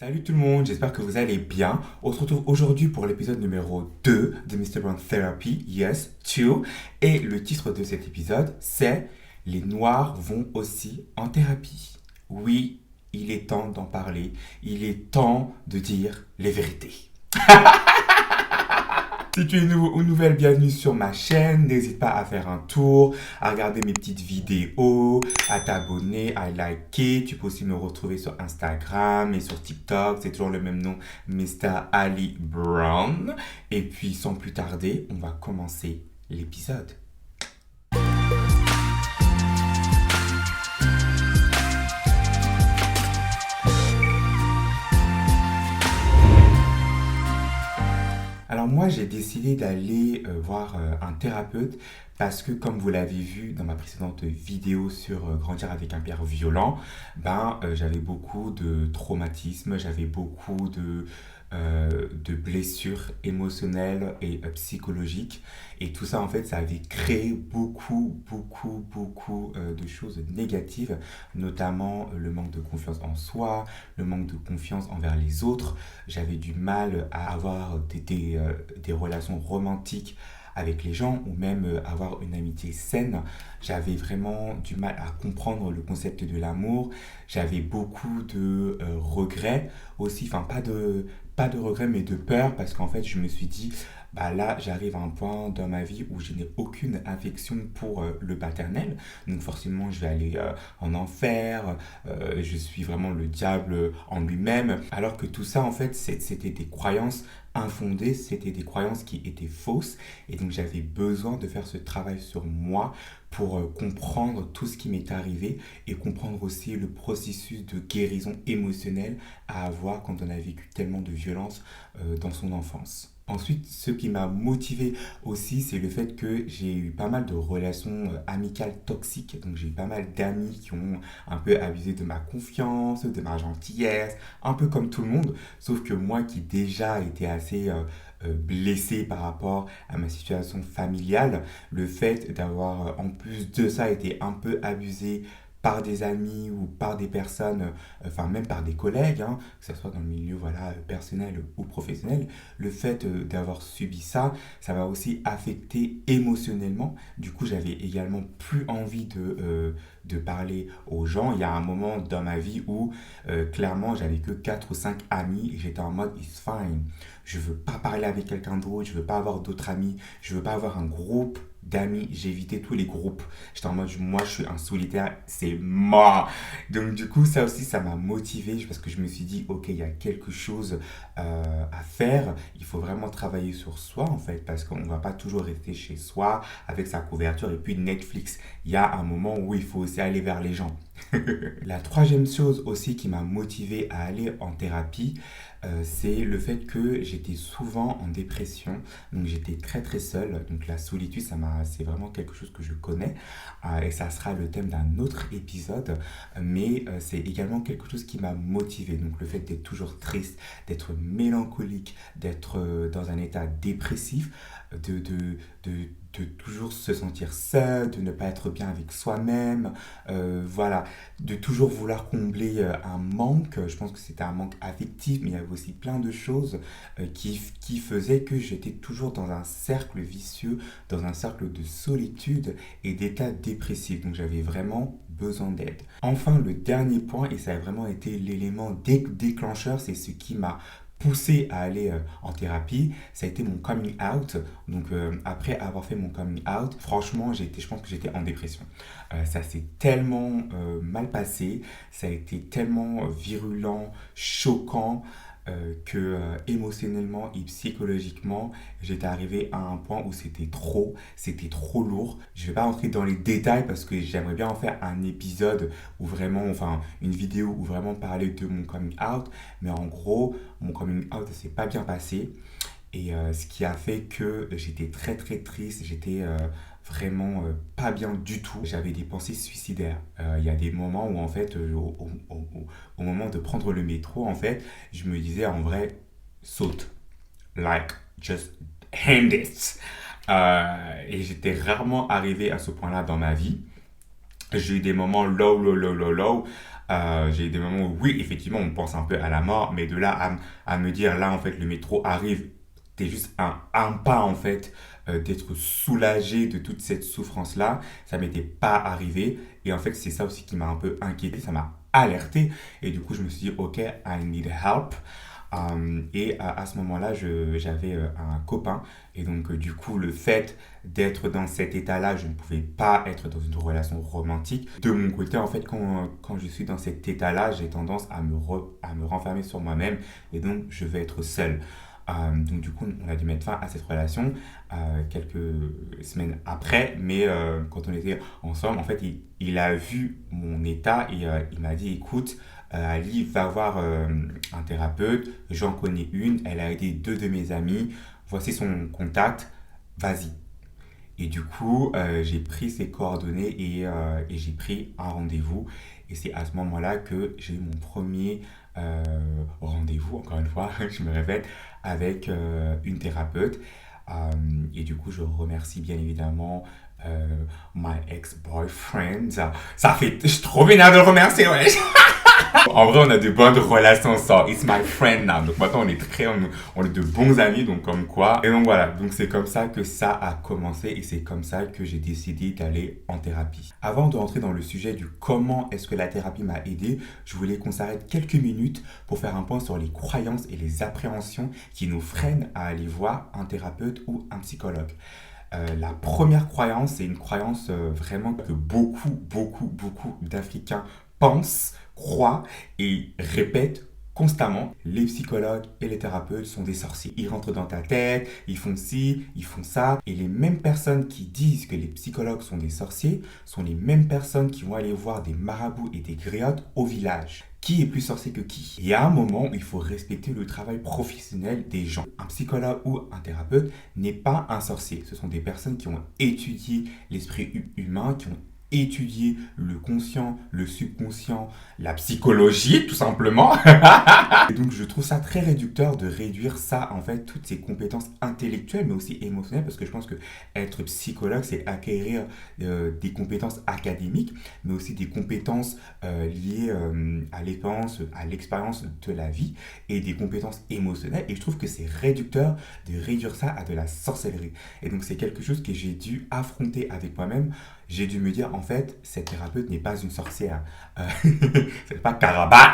Salut tout le monde, j'espère que vous allez bien. On se retrouve aujourd'hui pour l'épisode numéro 2 de Mr. Brown Therapy, yes, 2. Et le titre de cet épisode, c'est Les Noirs vont aussi en thérapie. Oui, il est temps d'en parler, il est temps de dire les vérités. Si tu es nouveau ou nouvelle, bienvenue sur ma chaîne. N'hésite pas à faire un tour, à regarder mes petites vidéos, à t'abonner, à liker. Tu peux aussi me retrouver sur Instagram et sur TikTok. C'est toujours le même nom, Mr. Ali Brown. Et puis, sans plus tarder, on va commencer l'épisode. Alors moi, j'ai décidé d'aller voir un thérapeute parce que comme vous l'avez vu dans ma précédente vidéo sur grandir avec un père violent, j'avais beaucoup de traumatismes, j'avais beaucoup de blessures émotionnelles et psychologiques. Et tout ça, en fait, ça avait créé beaucoup de choses négatives, notamment le manque de confiance en soi, le manque de confiance envers les autres. J'avais du mal à avoir des relations romantiques avec les gens ou même avoir une amitié saine. J'avais vraiment du mal à comprendre le concept de l'amour. J'avais beaucoup de regrets aussi, enfin pas de regrets mais de peur parce qu'en fait je me suis dit bah là j'arrive à un point dans ma vie où je n'ai aucune affection pour le paternel, donc forcément je vais aller en enfer, je suis vraiment le diable en lui-même, alors que tout ça en fait c'était des croyances infondées, c'était des croyances qui étaient fausses, et donc j'avais besoin de faire ce travail sur moi pour comprendre tout ce qui m'est arrivé et comprendre aussi le processus de guérison émotionnelle à avoir quand on a vécu tellement de violence dans son enfance. Ensuite, ce qui m'a motivé aussi, c'est le fait que j'ai eu pas mal de relations amicales toxiques. Donc j'ai eu pas mal d'amis qui ont un peu abusé de ma confiance, de ma gentillesse, un peu comme tout le monde. Sauf que moi qui déjà étais assez blessé par rapport à ma situation familiale, le fait d'avoir en plus de ça été un peu abusé par des amis ou par des personnes, enfin même par des collègues, hein, que ce soit dans le milieu voilà, personnel ou professionnel, le fait d'avoir subi ça, ça m'a aussi affecté émotionnellement. Du coup, j'avais également plus envie de parler aux gens. Il y a un moment dans ma vie où clairement j'avais que 4 ou 5 amis et j'étais en mode it's fine. Je veux pas parler avec quelqu'un d'autre, je veux pas avoir d'autres amis, je veux pas avoir un groupe d'amis, j'ai évité tous les groupes. J'étais en mode, moi je suis un solitaire, c'est mort. Donc du coup, ça aussi, ça m'a motivé parce que je me suis dit, ok, il y a quelque chose à faire. Il faut vraiment travailler sur soi en fait, parce qu'on ne va pas toujours rester chez soi avec sa couverture et puis Netflix. Il y a un moment où il faut aussi aller vers les gens. La troisième chose aussi qui m'a motivé à aller en thérapie, c'est le fait que j'étais souvent en dépression, donc j'étais très seul, donc la solitude, c'est vraiment quelque chose que je connais, et ça sera le thème d'un autre épisode, mais c'est également quelque chose qui m'a motivé, donc le fait d'être toujours triste, d'être mélancolique, d'être dans un état dépressif, de, de, de, de toujours se sentir seul, de ne pas être bien avec soi-même, voilà, de toujours vouloir combler un manque. Je pense que c'était un manque affectif, mais il y avait aussi plein de choses qui faisaient que j'étais toujours dans un cercle vicieux, dans un cercle de solitude et d'état dépressif. Donc j'avais vraiment besoin d'aide. Enfin, le dernier point, et ça a vraiment été l'élément déclencheur, c'est ce qui m'a poussé à aller en thérapie, ça a été mon coming out. Donc après avoir fait mon coming out, franchement, je pense que j'étais en dépression. Ça s'est tellement mal passé, ça a été tellement virulent, choquant, que émotionnellement et psychologiquement, j'étais arrivé à un point où c'était trop lourd. Je vais pas rentrer dans les détails parce que j'aimerais bien en faire un épisode où vraiment, enfin une vidéo où vraiment parler de mon coming out, mais en gros, mon coming out s'est pas bien passé. Et ce qui a fait que j'étais très triste, j'étais vraiment pas bien du tout. J'avais des pensées suicidaires. Il y a des moments où en fait, au moment de prendre le métro, en fait, je me disais en vrai, saute. Like, just hand it. Et j'étais rarement arrivé à ce point-là dans ma vie. J'ai eu des moments low. J'ai eu des moments où, oui, effectivement, on pense un peu à la mort, mais de là à me dire, là, en fait, le métro arrive, t'es juste un pas, en fait, d'être soulagé de toute cette souffrance-là. Ça m'était pas arrivé. Et en fait, c'est ça aussi qui m'a un peu inquiété, ça m'a alerté. Et du coup, je me suis dit, OK, I need help. Et à ce moment-là, j'avais un copain. Et donc, du coup, le fait d'être dans cet état-là, je ne pouvais pas être dans une relation romantique. De mon côté, en fait, quand je suis dans cet état-là, j'ai tendance à me renfermer sur moi-même. Et donc, je vais être seul. Donc, du coup, on a dû mettre fin à cette relation quelques semaines après. Mais quand on était ensemble, en fait, il a vu mon état et il m'a dit, écoute, Ali, va voir un thérapeute. J'en connais une. Elle a aidé deux de mes amis. Voici son contact. Vas-y. Et du coup, j'ai pris ses coordonnées et j'ai pris un rendez-vous. Et c'est à ce moment-là que j'ai eu mon premier rendez-vous, encore une fois, je me répète, avec une thérapeute. Et du coup, je remercie bien évidemment my ex-boyfriend. Ça fait... Je suis trop vénère de le remercier, ouais. En vrai, on a de bonnes relations ensemble. It's my friend now. Donc maintenant, on est de bons amis, donc comme quoi. Et donc voilà, donc c'est comme ça que ça a commencé et c'est comme ça que j'ai décidé d'aller en thérapie. Avant de rentrer dans le sujet du comment est-ce que la thérapie m'a aidé, je voulais qu'on s'arrête quelques minutes pour faire un point sur les croyances et les appréhensions qui nous freinent à aller voir un thérapeute ou un psychologue. La première croyance, c'est une croyance vraiment que beaucoup d'Africains pensent, croient et répètent constamment. Les psychologues et les thérapeutes sont des sorciers. Ils rentrent dans ta tête, ils font ci, ils font ça. Et les mêmes personnes qui disent que les psychologues sont des sorciers sont les mêmes personnes qui vont aller voir des marabouts et des griottes au village. Qui est plus sorcier que qui? Il y a un moment où il faut respecter le travail professionnel des gens. Un psychologue ou un thérapeute n'est pas un sorcier. Ce sont des personnes qui ont étudié l'esprit humain, qui ont étudié le conscient, le subconscient, la psychologie tout simplement. Et donc je trouve ça très réducteur de réduire ça en fait, toutes ces compétences intellectuelles mais aussi émotionnelles, parce que je pense que être psychologue c'est acquérir des compétences académiques mais aussi des compétences liées à l'expérience de la vie et des compétences émotionnelles, et je trouve que c'est réducteur de réduire ça à de la sorcellerie. Et donc c'est quelque chose que j'ai dû affronter avec moi-même. J'ai dû me dire, en fait, cette thérapeute n'est pas une sorcière. C'est pas Karaba.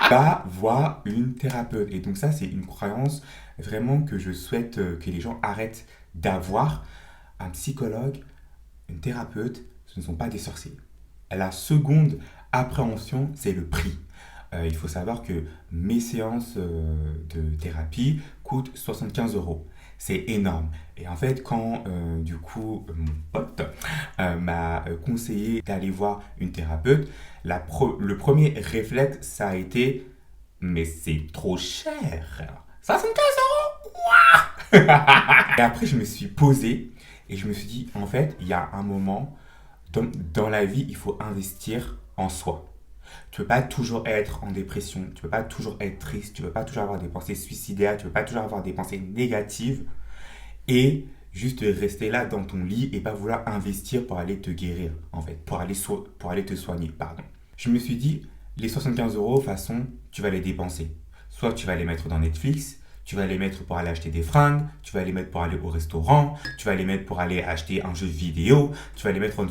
Va voir une thérapeute. Et donc ça, c'est une croyance vraiment que je souhaite que les gens arrêtent d'avoir. Un psychologue, une thérapeute, ce ne sont pas des sorciers. La seconde appréhension, c'est le prix. Il faut savoir que mes séances de thérapie coûtent 75 €. C'est énorme. Et en fait, quand du coup mon pote m'a conseillé d'aller voir une thérapeute, le premier réflexe, ça a été mais c'est trop cher. 75 €. Et après, je me suis posé et je me suis dit, en fait, il y a un moment dans la vie, il faut investir en soi. Tu ne peux pas toujours être en dépression, tu ne peux pas toujours être triste, tu ne peux pas toujours avoir des pensées suicidaires, tu ne peux pas toujours avoir des pensées négatives et juste rester là dans ton lit et pas vouloir investir pour aller te guérir, en fait, pour aller te soigner, pardon. Je me suis dit, les 75 €, de toute façon, tu vas les dépenser. Soit tu vas les mettre dans Netflix, tu vas les mettre pour aller acheter des fringues, tu vas les mettre pour aller au restaurant, tu vas les mettre pour aller acheter un jeu vidéo, tu vas les mettre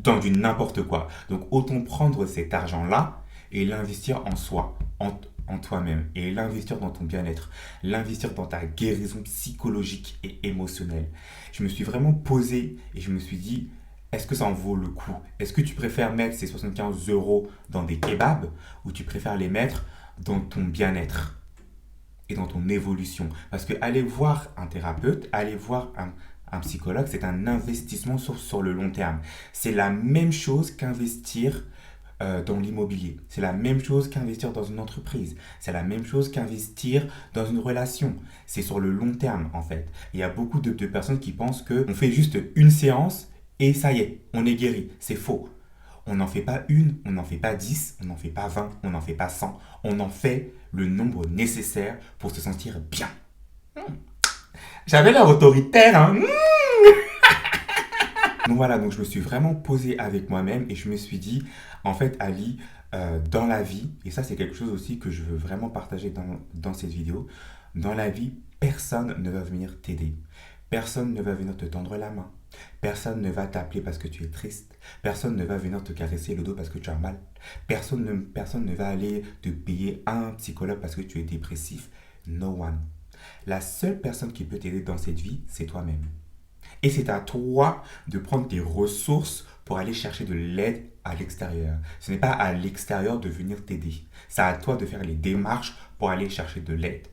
dans du n'importe quoi. Donc autant prendre cet argent-là et l'investir en soi, en toi-même, et l'investir dans ton bien-être, l'investir dans ta guérison psychologique et émotionnelle. Je me suis vraiment posé et je me suis dit, est-ce que ça en vaut le coup? Est-ce que tu préfères mettre ces 75 € dans des kebabs ou tu préfères les mettre dans ton bien-être et dans ton évolution? Parce que aller voir un thérapeute, aller voir un psychologue, c'est un investissement sur le long terme. C'est la même chose qu'investir dans l'immobilier. C'est la même chose qu'investir dans une entreprise. C'est la même chose qu'investir dans une relation. C'est sur le long terme, en fait. Il y a beaucoup de personnes qui pensent qu'on fait juste une séance et ça y est, on est guéri. C'est faux. On n'en fait pas une, on n'en fait pas 10, on n'en fait pas 20, on n'en fait pas 100. On en fait le nombre nécessaire pour se sentir bien. J'avais l'air autoritaire, hein. Donc voilà, donc je me suis vraiment posé avec moi-même et je me suis dit, en fait, Ali, dans la vie, et ça c'est quelque chose aussi que je veux vraiment partager dans cette vidéo, dans la vie, personne ne va venir t'aider. Personne ne va venir te tendre la main. Personne ne va t'appeler parce que tu es triste. Personne ne va venir te caresser le dos parce que tu as mal. Personne ne va aller te payer un psychologue parce que tu es dépressif. No one. La seule personne qui peut t'aider dans cette vie, c'est toi-même. Et c'est à toi de prendre tes ressources pour aller chercher de l'aide à l'extérieur. Ce n'est pas à l'extérieur de venir t'aider. C'est à toi de faire les démarches pour aller chercher de l'aide.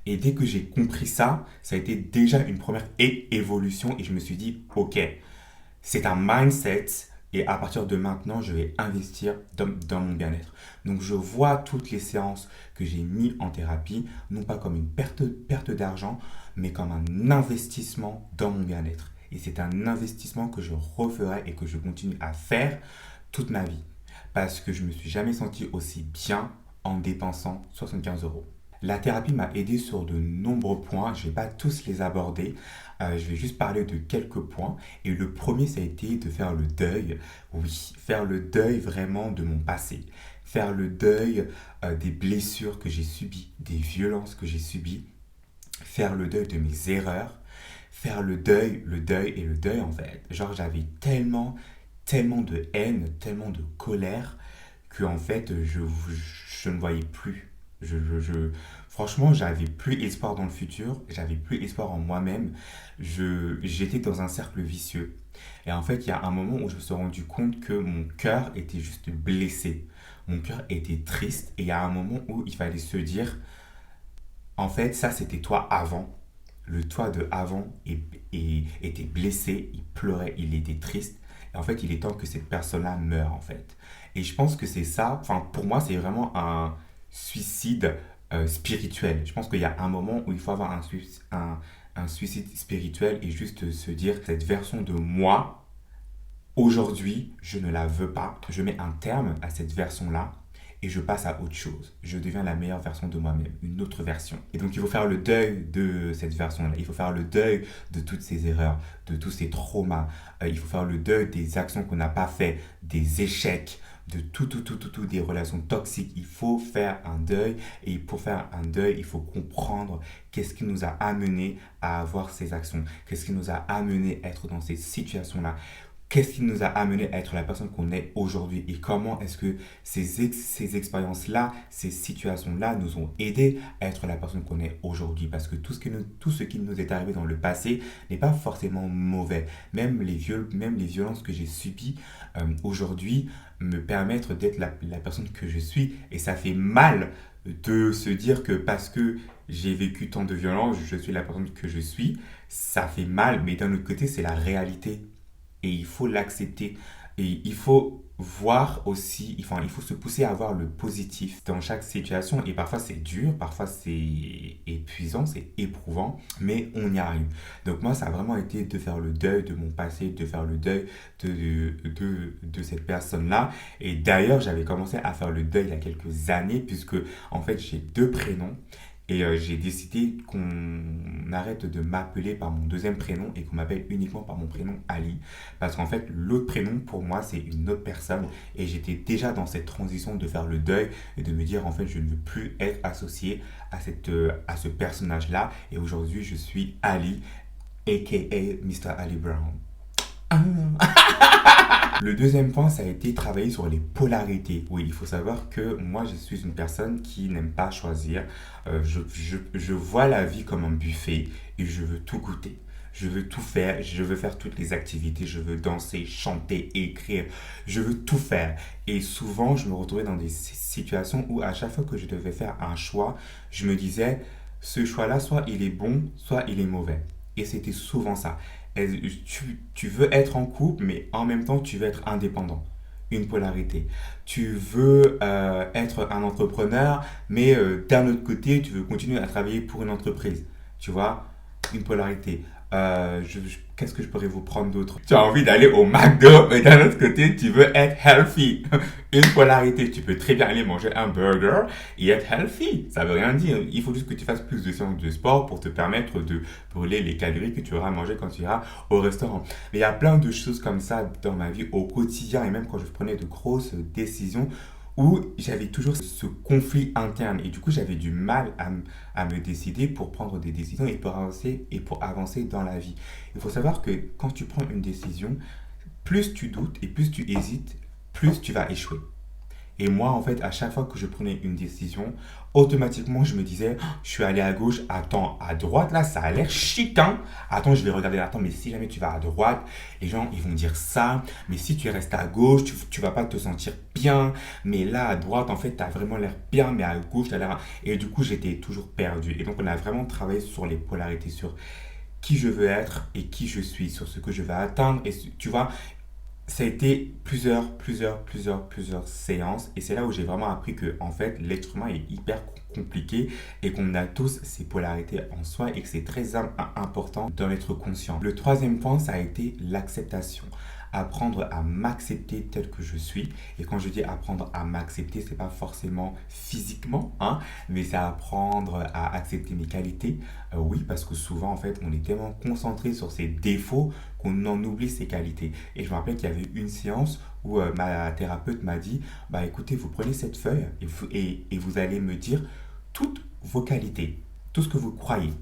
Et dès que j'ai compris ça, ça a été déjà une première évolution et je me suis dit, ok, c'est un mindset et à partir de maintenant, je vais investir dans mon bien-être. Donc je vois toutes les séances que j'ai mis en thérapie, non pas comme une perte d'argent, mais comme un investissement dans mon bien-être. Et c'est un investissement que je referai et que je continue à faire toute ma vie. Parce que je ne me suis jamais senti aussi bien en dépensant 75 euros. La thérapie m'a aidé sur de nombreux points. Je ne vais pas tous les aborder. Je vais juste parler de quelques points. Et le premier, ça a été de faire le deuil. Oui, faire le deuil vraiment de mon passé. Faire le deuil des blessures que j'ai subies, des violences que j'ai subies. Faire le deuil de mes erreurs. Faire le deuil et le deuil en fait. Genre, j'avais tellement de haine, tellement de colère que en fait, je ne voyais plus. Franchement, j'avais plus espoir dans le futur, j'avais plus espoir en moi-même. J'étais dans un cercle vicieux. Et en fait, il y a un moment où je me suis rendu compte que mon cœur était juste blessé. Mon cœur était triste. Et il y a un moment où il fallait se dire, en fait, ça c'était toi avant. Le toi de avant était blessé, il pleurait, il était triste. Et en fait, il est temps que cette personne-là meure, en fait. Et je pense que c'est ça, enfin, pour moi, c'est vraiment un suicide spirituel. Je pense qu'il y a un moment où il faut avoir un suicide spirituel et juste se dire, cette version de moi, aujourd'hui, je ne la veux pas. Je mets un terme à cette version-là et je passe à autre chose. Je deviens la meilleure version de moi-même, une autre version. Et donc il faut faire le deuil de cette version-là. Il faut faire le deuil de toutes ces erreurs, de tous ces traumas. Il faut faire le deuil des actions qu'on n'a pas fait, des échecs, de tout, des relations toxiques. Il faut faire un deuil. Et pour faire un deuil, il faut comprendre qu'est-ce qui nous a amené à avoir ces actions. Qu'est-ce qui nous a amené à être dans ces situations-là. Qu'est-ce qui nous a amené à être la personne qu'on est aujourd'hui et comment est-ce que ces expériences-là, ces situations-là nous ont aidé à être la personne qu'on est aujourd'hui. Parce que tout ce qui nous est arrivé dans le passé n'est pas forcément mauvais. Même les violences que j'ai subies aujourd'hui me permettent d'être la personne que je suis. Et ça fait mal de se dire que parce que j'ai vécu tant de violences, je suis la personne que je suis. Ça fait mal, mais d'un autre côté, c'est la réalité. Et il faut l'accepter. Et il faut voir aussi, enfin, il faut se pousser à voir le positif dans chaque situation. Et parfois c'est dur, parfois c'est épuisant, c'est éprouvant, mais on y arrive. Donc moi, ça a vraiment été de faire le deuil de mon passé, de faire le deuil de cette personne-là. Et d'ailleurs, j'avais commencé à faire le deuil il y a quelques années, puisque en fait, j'ai deux prénoms. Et j'ai décidé qu'on arrête de m'appeler par mon deuxième prénom et qu'on m'appelle uniquement par mon prénom Ali. Parce qu'en fait, l'autre prénom, pour moi, c'est une autre personne. Et j'étais déjà dans cette transition de faire le deuil et de me dire, en fait, je ne veux plus être associé à ce personnage-là. Et aujourd'hui, je suis Ali, a.k.a. Mr. Ali Brown. Le deuxième point, ça a été travailler sur les polarités. Oui, il faut savoir que moi, je suis une personne qui n'aime pas choisir. Je vois la vie comme un buffet et je veux tout goûter. Je veux tout faire, je veux faire toutes les activités, je veux danser, chanter, écrire, je veux tout faire. Et souvent, je me retrouvais dans des situations où à chaque fois que je devais faire un choix, je me disais, ce choix-là, soit il est bon, soit il est mauvais. Et c'était souvent ça. Tu veux être en couple, mais en même temps, tu veux être indépendant. Une polarité. Tu veux être un entrepreneur, mais d'un autre côté, tu veux continuer à travailler pour une entreprise. Tu vois, une polarité. Qu'est-ce que je pourrais vous prendre d'autre? Tu as envie d'aller au McDo, mais d'un autre côté, tu veux être healthy. Une polarité, tu peux très bien aller manger un burger et être healthy. Ça veut rien dire. Il faut juste que tu fasses plus de séances de sport pour te permettre de brûler les calories que tu auras mangées quand tu iras au restaurant. Mais il y a plein de choses comme ça dans ma vie au quotidien et même quand je prenais de grosses décisions où j'avais toujours ce conflit interne et du coup j'avais du mal à me décider pour prendre des décisions et pour avancer dans la vie. Il faut savoir que quand tu prends une décision, plus tu doutes et plus tu hésites, plus tu vas échouer. Et moi, en fait, à chaque fois que je prenais une décision, automatiquement, je me disais, oh, je suis allé à gauche, attends, à droite, là, ça a l'air chiant. Attends, je vais regarder, attends, mais si jamais tu vas à droite, les gens, ils vont dire ça. Mais si tu restes à gauche, tu vas pas te sentir bien. Mais là, à droite, en fait, tu as vraiment l'air bien, mais à gauche, tu as l'air... Et du coup, j'étais toujours perdu. Et donc, on a vraiment travaillé sur les polarités, sur qui je veux être et qui je suis, sur ce que je veux atteindre. Et tu vois, ça a été plusieurs séances et c'est là où j'ai vraiment appris que en fait l'être humain est hyper compliqué et qu'on a tous ces polarités en soi et que c'est très important d'en être conscient. Le troisième point, ça a été l'acceptation. Apprendre à m'accepter tel que je suis. Et quand je dis apprendre à m'accepter, c'est pas forcément physiquement, hein, mais c'est apprendre à accepter mes qualités. Oui, parce que souvent, en fait, on est tellement concentré sur ses défauts qu'on en oublie ses qualités. Et je me rappelle qu'il y avait une séance où ma thérapeute m'a dit, bah écoutez, vous prenez cette feuille et vous allez me dire toutes vos qualités, tout ce que vous croyez.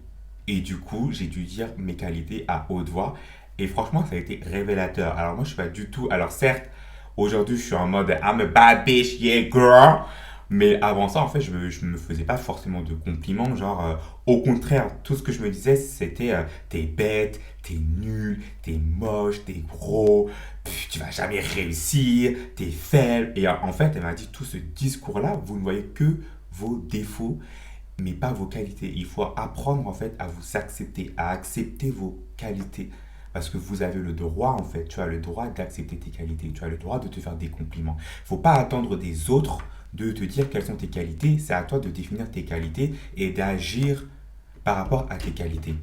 Et du coup, j'ai dû dire mes qualités à haute voix. Et franchement, ça a été révélateur. Alors moi, je suis pas du tout... Alors certes, aujourd'hui, je suis en mode I'm a bad bitch, yeah girl. Mais avant ça, en fait, je me faisais pas forcément de compliments. Genre, au contraire, tout ce que je me disais, c'était t'es bête, t'es nul, t'es moche, t'es gros, tu vas jamais réussir, t'es faible. Et en fait, elle m'a dit tout ce discours-là, vous ne voyez que vos défauts, mais pas vos qualités. Il faut apprendre en fait à vous accepter, à accepter vos qualités. Parce que vous avez le droit, en fait, tu as le droit d'accepter tes qualités, tu as le droit de te faire des compliments. Il ne faut pas attendre des autres de te dire quelles sont tes qualités, c'est à toi de définir tes qualités et d'agir par rapport à tes qualités.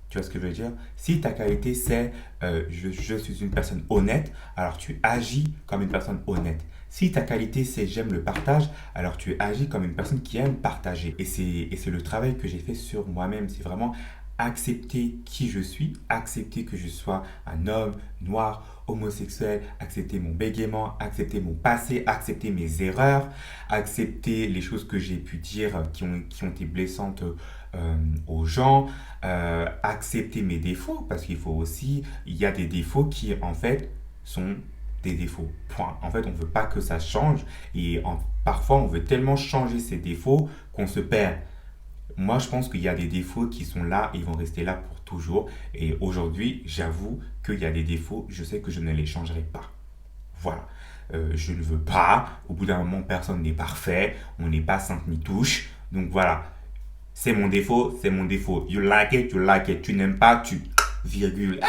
Tu vois ce que je veux dire? Si ta qualité c'est je suis une personne honnête, alors tu agis comme une personne honnête. Si ta qualité c'est j'aime le partage, alors tu agis comme une personne qui aime partager. Et c'est le travail que j'ai fait sur moi-même. C'est vraiment accepter qui je suis, accepter que je sois un homme noir, homosexuel, accepter mon bégaiement, accepter mon passé, accepter mes erreurs, accepter les choses que j'ai pu dire qui ont été blessantes aux gens, accepter mes défauts, parce qu'il faut aussi, il y a des défauts qui en fait sont des défauts. Point. En fait, on ne veut pas que ça change et parfois on veut tellement changer ces défauts qu'on se perd. Moi, je pense qu'il y a des défauts qui sont là et ils vont rester là pour toujours. Et aujourd'hui, j'avoue qu'il y a des défauts, je sais que je ne les changerai pas. Voilà. Je ne veux pas. Au bout d'un moment, personne n'est parfait. On n'est pas sainte ni touche. Donc voilà. C'est mon défaut, c'est mon défaut. You like it, you like it. Tu n'aimes pas, tu... Virgule.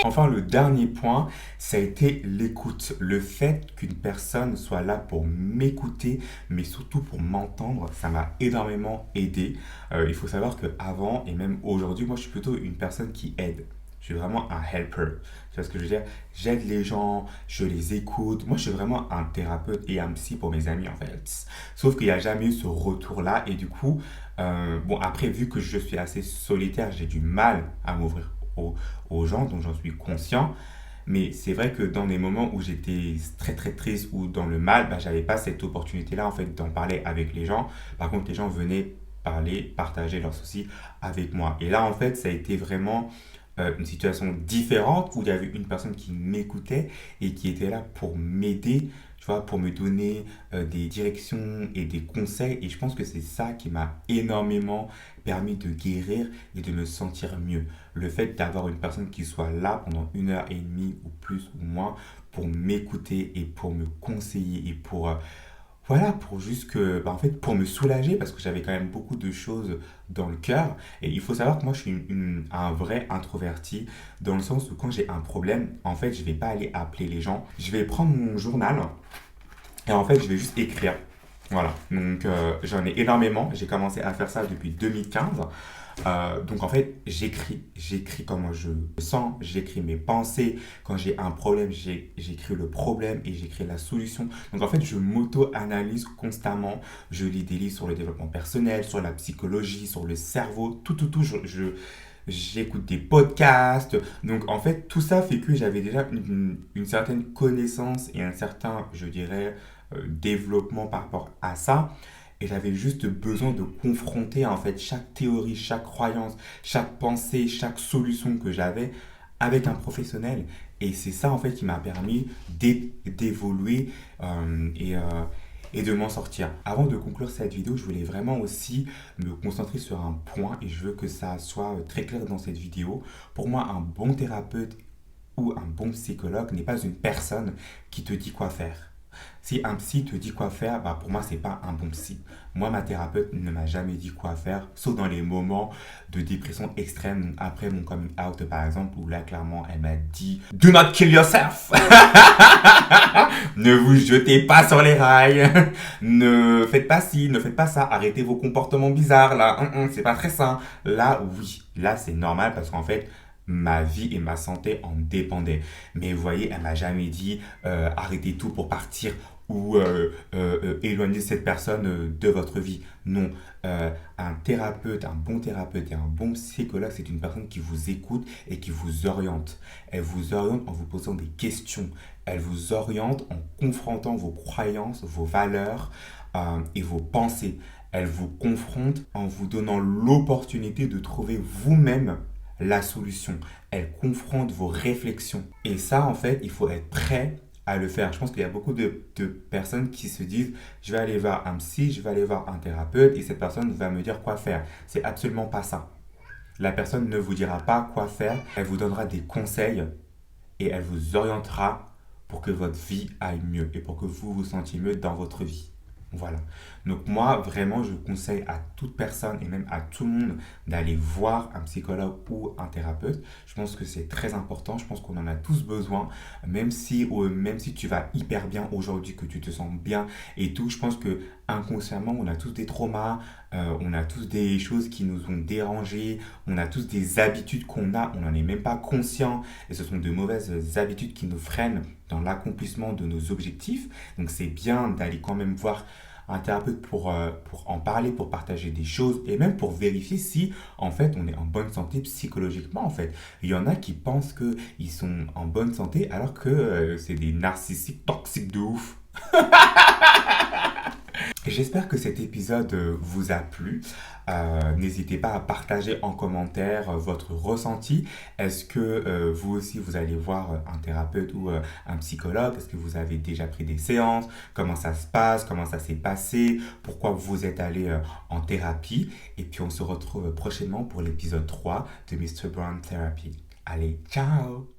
Enfin, le dernier point, ça a été l'écoute. Le fait qu'une personne soit là pour m'écouter, mais surtout pour m'entendre, ça m'a énormément aidé. Il faut savoir qu'avant et même aujourd'hui, moi, je suis plutôt une personne qui aide. Je suis vraiment un helper. Tu vois ce que je veux dire? J'aide les gens, je les écoute. Moi, je suis vraiment un thérapeute et un psy pour mes amis, en fait. Sauf qu'il n'y a jamais eu ce retour-là. Et du coup, bon, après, vu que je suis assez solitaire, j'ai du mal à m'ouvrir aux gens, donc j'en suis conscient. Mais c'est vrai que dans des moments où j'étais très très triste ou dans le mal, bah, j'avais pas cette opportunité-là en fait d'en parler avec les gens. Par contre, les gens venaient parler, partager leurs soucis avec moi. Et là, en fait, ça a été vraiment une situation différente où il y avait une personne qui m'écoutait et qui était là pour m'aider, tu vois, pour me donner des directions et des conseils. Et je pense que c'est ça qui m'a énormément permis de guérir et de me sentir mieux. Le fait d'avoir une personne qui soit là pendant 1 heure et demie ou plus ou moins pour m'écouter et pour me conseiller et pour voilà, pour juste que, bah, en fait, pour me soulager, parce que j'avais quand même beaucoup de choses dans le cœur. Et il faut savoir que moi, je suis un vrai introverti, dans le sens où quand j'ai un problème, en fait, je vais pas aller appeler les gens. Je vais prendre mon journal et en fait, je vais juste écrire. Voilà, donc j'en ai énormément. J'ai commencé à faire ça depuis 2015. Donc en fait, j'écris comment je me sens, j'écris mes pensées. Quand j'ai un problème, j'écris le problème et j'écris la solution. Donc en fait, je m'auto-analyse constamment. Je lis des livres sur le développement personnel, sur la psychologie, sur le cerveau, tout. J'écoute des podcasts. Donc en fait, tout ça fait que j'avais déjà une certaine connaissance et un certain, je dirais, développement par rapport à ça. Et j'avais juste besoin de confronter en fait chaque théorie, chaque croyance, chaque pensée, chaque solution que j'avais avec un professionnel. Et c'est ça en fait qui m'a permis d'évoluer et de m'en sortir. Avant de conclure cette vidéo, je voulais vraiment aussi me concentrer sur un point et je veux que ça soit très clair dans cette vidéo. Pour moi, un bon thérapeute ou un bon psychologue n'est pas une personne qui te dit quoi faire. Si un psy te dit quoi faire, bah pour moi, c'est pas un bon psy. Moi, ma thérapeute ne m'a jamais dit quoi faire, sauf dans les moments de dépression extrême, après mon coming out, par exemple, où là, clairement, elle m'a dit Do not kill yourself. Ne vous jetez pas sur les rails. Ne faites pas ci, ne faites pas ça. Arrêtez vos comportements bizarres, là. C'est pas très sain. Là, oui. Là, c'est normal parce qu'en fait, ma vie et ma santé en dépendaient. Mais vous voyez, elle m'a jamais dit arrêtez tout pour partir ou éloigner cette personne de votre vie. Non, un thérapeute, un bon thérapeute et un bon psychologue, c'est une personne qui vous écoute et qui vous oriente. Elle vous oriente en vous posant des questions. Elle vous oriente en confrontant vos croyances, vos valeurs et vos pensées. Elle vous confronte en vous donnant l'opportunité de trouver vous-même la solution. Elle confronte vos réflexions. Et ça, en fait, il faut être prêt à le faire. Je pense qu'il y a beaucoup de personnes qui se disent je vais aller voir un psy, je vais aller voir un thérapeute et cette personne va me dire quoi faire. C'est absolument pas ça. La personne ne vous dira pas quoi faire. Elle vous donnera des conseils et elle vous orientera pour que votre vie aille mieux et pour que vous vous sentiez mieux dans votre vie. Voilà. Donc moi, vraiment, je conseille à toute personne et même à tout le monde d'aller voir un psychologue ou un thérapeute. Je pense que c'est très important. Je pense qu'on en a tous besoin. Même si tu vas hyper bien aujourd'hui, que tu te sens bien et tout, je pense que inconsciemment, on a tous des traumas, on a tous des choses qui nous ont dérangés, on a tous des habitudes on n'en est même pas conscient. Et ce sont de mauvaises habitudes qui nous freinent dans l'accomplissement de nos objectifs. Donc c'est bien d'aller quand même voir un thérapeute pour en parler, pour partager des choses et même pour vérifier si en fait on est en bonne santé psychologiquement en fait. Il y en a qui pensent qu'ils sont en bonne santé alors que c'est des narcissiques toxiques de ouf. J'espère que cet épisode vous a plu. N'hésitez pas à partager en commentaire votre ressenti. Est-ce que vous aussi vous allez voir un thérapeute ou un psychologue? Est-ce que vous avez déjà pris des séances? Comment ça se passe? Comment ça s'est passé? Pourquoi vous êtes allé en thérapie? Et puis on se retrouve prochainement pour l'épisode 3 de Mr. Brown Therapy. Allez, ciao!